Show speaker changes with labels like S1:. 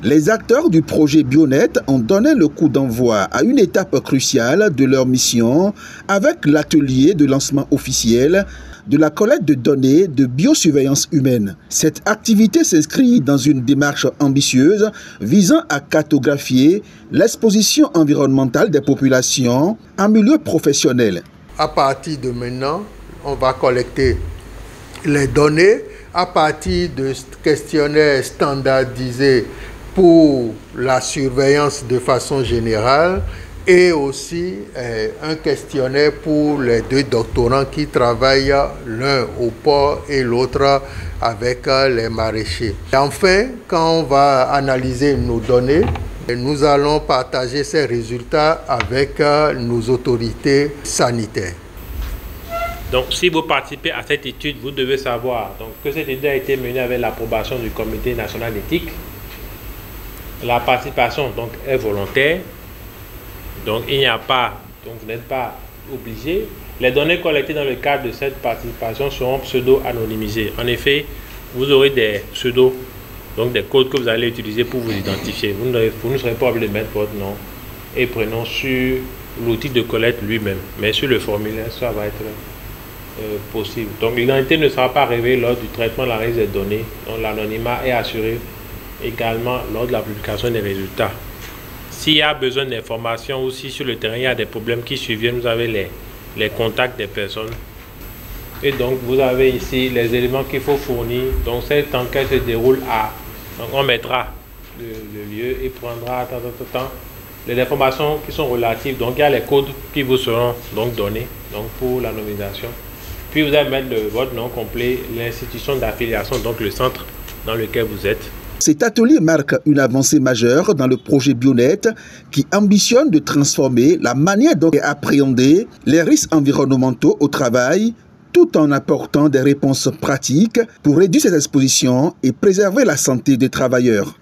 S1: Les acteurs du projet Bionet ont donné le coup d'envoi à une étape cruciale de leur mission avec l'atelier de lancement officiel de la collecte de données de biosurveillance humaine. Cette activité s'inscrit dans une démarche ambitieuse visant à cartographier l'exposition environnementale des populations en milieu professionnel.
S2: À partir de maintenant, on va collecter les données à partir de questionnaires standardisés pour la surveillance de façon générale et aussi un questionnaire pour les deux doctorants qui travaillent l'un au port et l'autre avec les maraîchers. Et enfin, quand on va analyser nos données, nous allons partager ces résultats avec nos autorités sanitaires.
S3: Donc, si vous participez à cette étude, vous devez savoir donc, que cette étude a été menée avec l'approbation du Comité national d'éthique. La participation donc, est volontaire. Donc, il n'y a pas, donc vous n'êtes pas obligé. Les données collectées dans le cadre de cette participation seront pseudo-anonymisées. En effet, vous aurez des pseudos, donc des codes que vous allez utiliser pour vous identifier. Vous ne serez pas obligé de mettre votre nom et prénom sur l'outil de collecte lui-même, mais sur le formulaire, ça va être possible. Donc, l'identité ne sera pas révélée lors du traitement de l'analyse des données. Donc, l'anonymat est assuré également lors de la publication des résultats. S'il y a besoin d'informations ou si sur le terrain il y a des problèmes qui surviennent, vous avez les contacts des personnes. Et donc vous avez ici les éléments qu'il faut fournir. Donc cette enquête se déroule à... Donc on mettra le lieu et prendra les informations qui sont relatives. Donc il y a les codes qui vous seront donc donnés donc pour l'anonymisation. Puis vous allez mettre votre nom complet, l'institution d'affiliation, donc le centre dans lequel vous êtes.
S1: Cet atelier marque une avancée majeure dans le projet Bionet qui ambitionne de transformer la manière dont est appréhender les risques environnementaux au travail tout en apportant des réponses pratiques pour réduire cette exposition et préserver la santé des travailleurs.